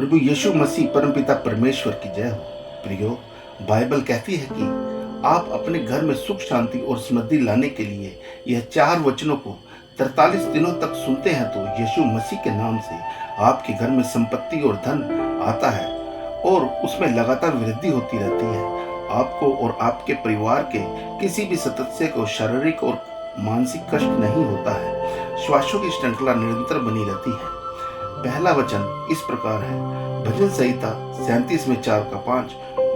प्रभु यीशु मसीह परमपिता परमेश्वर की जय हो। प्रियो, बाइबल कहती है कि आप अपने घर में सुख शांति और समृद्धि लाने के लिए यह 4 वचनों को 43 दिनों तक सुनते हैं तो यीशु मसीह के नाम से आपके घर में संपत्ति और धन आता है और उसमें लगातार वृद्धि होती रहती है। आपको और आपके परिवार के किसी भी सदस्य को शारीरिक और मानसिक कष्ट नहीं होता है। श्वासों की श्रृंखला निरंतर बनी रहती है। पहला वचन इस प्रकार है, भजन संहिता 37 में 4-5,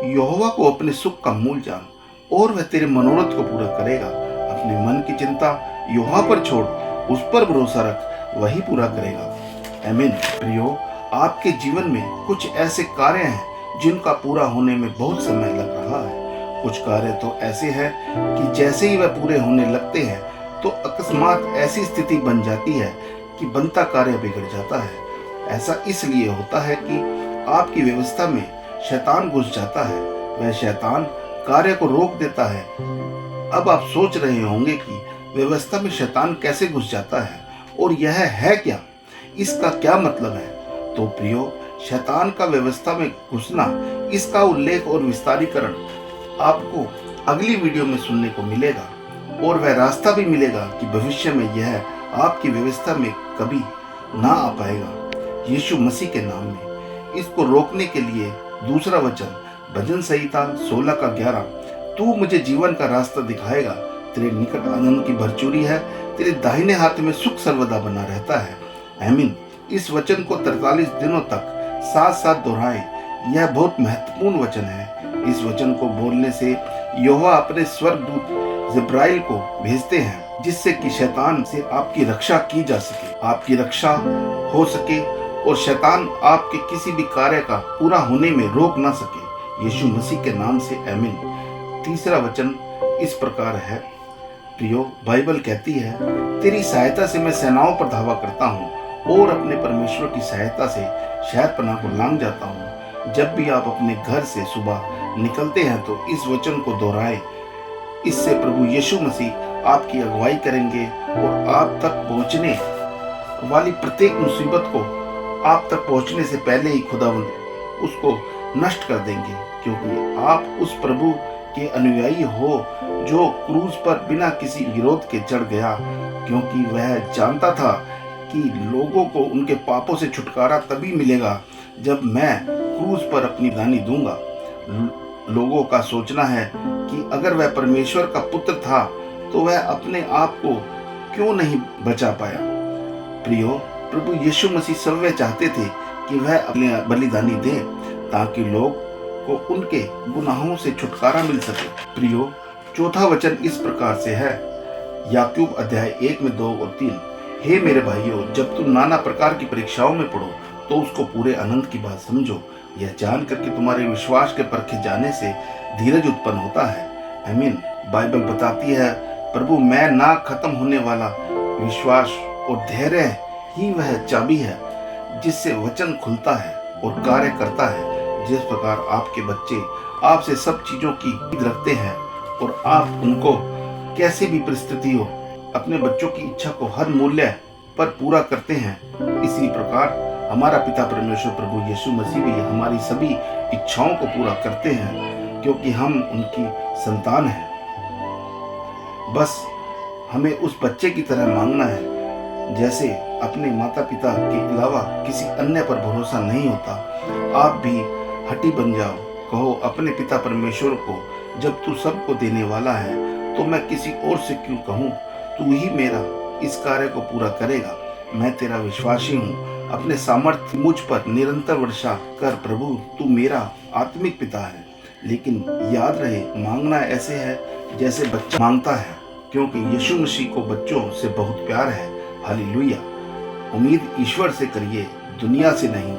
यहोवा को अपने सुख का मूल जान और वह तेरे मनोरथ को पूरा करेगा। अपने मन की चिंता यहोवा पर छोड़, उस पर भरोसा रख, वही पूरा करेगा। आमीन। प्रियो, आपके जीवन में कुछ ऐसे कार्य हैं जिनका पूरा होने में बहुत समय लग रहा है। कुछ कार्य तो ऐसे हैं कि जैसे ही वह पूरे होने लगते हैं तो अकस्मात ऐसी स्थिति बन जाती है कि बनता कार्य बिगड़ जाता है। ऐसा इसलिए होता है कि आपकी व्यवस्था में शैतान घुस जाता है। वह शैतान कार्य को रोक देता है। अब आप सोच रहे होंगे कि व्यवस्था में शैतान कैसे घुस जाता है और यह है क्या, इसका क्या मतलब है। तो प्रियो, शैतान का व्यवस्था में घुसना, इसका उल्लेख और विस्तारीकरण आपको अगली वीडियो में सुनने को मिलेगा और वह रास्ता भी मिलेगा कि भविष्य में यह आपकी व्यवस्था में कभी ना आ पाएगा। यीशु मसीह के नाम में इसको रोकने के लिए दूसरा वचन भजन संहिता 16-11, तू मुझे जीवन का रास्ता दिखाएगा, तेरे निकट आनंद की भरचूरी है, तेरे दाहिने हाथ में सुख सर्वदा बना रहता है। आमीन। इस वचन को 43 दिनों तक साथ साथ दोहराएं। यह बहुत महत्वपूर्ण वचन है। इस वचन को बोलने से यहोवा अपने स्वर्गदूत जिब्राइल को भेजते हैं जिससे कि शैतान से आपकी रक्षा की जा सके, आपकी रक्षा हो सके और शैतान आपके किसी भी कार्य का पूरा होने में रोक ना सके। यीशु मसीह के नाम से आमीन। तीसरा वचन इस प्रकार है, प्रियो, बाइबल कहती है, तेरी सहायता से मैं सेनाओं पर धावा करता हूँ और अपने परमेश्वर की सहायता से शहर पनाह को लांघ जाता हूँ। जब भी आप अपने घर से सुबह निकलते हैं तो इस वचन को दोहराएं। इससे प्रभु यीशु मसीह आपकी अगुवाई करेंगे और आप तक पहुँचने वाली प्रत्येक मुसीबत को आप तक पहुँचने से पहले ही खुदावंद उसको नष्ट कर देंगे, क्योंकि आप उस प्रभु के अनुयायी हो जो क्रूज पर बिना किसी विरोध के चढ़ गया, क्योंकि वह जानता था कि लोगों को उनके पापों से छुटकारा तभी मिलेगा जब मैं क्रूज पर अपनी दानी दूंगा। लोगों का सोचना है कि अगर वह परमेश्वर का पुत्र था तो वह अपने आप को क्यों नहीं बचा पाया। प्रियो, प्रभु यीशु मसीह सब चाहते थे कि वह अपने बलिदानी दे ताकि लोग को उनके गुनाहों से छुटकारा मिल सके। प्रियो, चौथा वचन इस प्रकार से है, याकूब अध्याय 1 में 2 और 3, हे मेरे भाइयों, जब तुम नाना प्रकार की परीक्षाओं में पड़ो तो उसको पूरे आनंद की बात समझो, यह जानकर कि तुम्हारे विश्वास के परखे जाने से धीरज उत्पन्न होता है। आमीन। बाइबल बताती है, प्रभु मैं ना खत्म होने वाला विश्वास और धैर्य ही वह चाबी है जिससे वचन खुलता है और कार्य करता है। जिस प्रकार आपके बच्चे आपसे सब चीजों की उम्मीद रखते हैं और आप उनको कैसे भी परिस्थिति हो अपने बच्चों की इच्छा को हर मूल्य पर पूरा करते हैं, इसी प्रकार हमारा पिता परमेश्वर प्रभु यीशु मसीह भी हमारी सभी इच्छाओं को पूरा करते हैं, क्योंकि हम उनकी संतान हैं। बस हमें उस बच्चे की तरह मांगना है जैसे अपने माता पिता के अलावा किसी अन्य पर भरोसा नहीं होता। आप भी हठी बन जाओ, कहो अपने पिता परमेश्वर को, जब तू सबको देने वाला है तो मैं किसी और से क्यों कहूँ, तू ही मेरा इस कार्य को पूरा करेगा। मैं तेरा विश्वासी हूँ, अपने सामर्थ्य मुझ पर निरंतर वर्षा कर प्रभु, तू मेरा आत्मिक पिता है। लेकिन याद रहे, मांगना ऐसे है जैसे बच्चा मांगता है, क्योंकि यीशु मसीह को बच्चों से बहुत प्यार है। हालेलुया। उम्मीद ईश्वर से करिए, दुनिया से नहीं।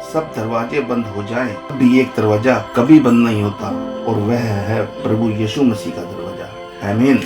सब दरवाजे बंद हो जाएं, भी एक दरवाजा कभी बंद नहीं होता और वह है प्रभु यीशु मसीह का दरवाजा। आमीन।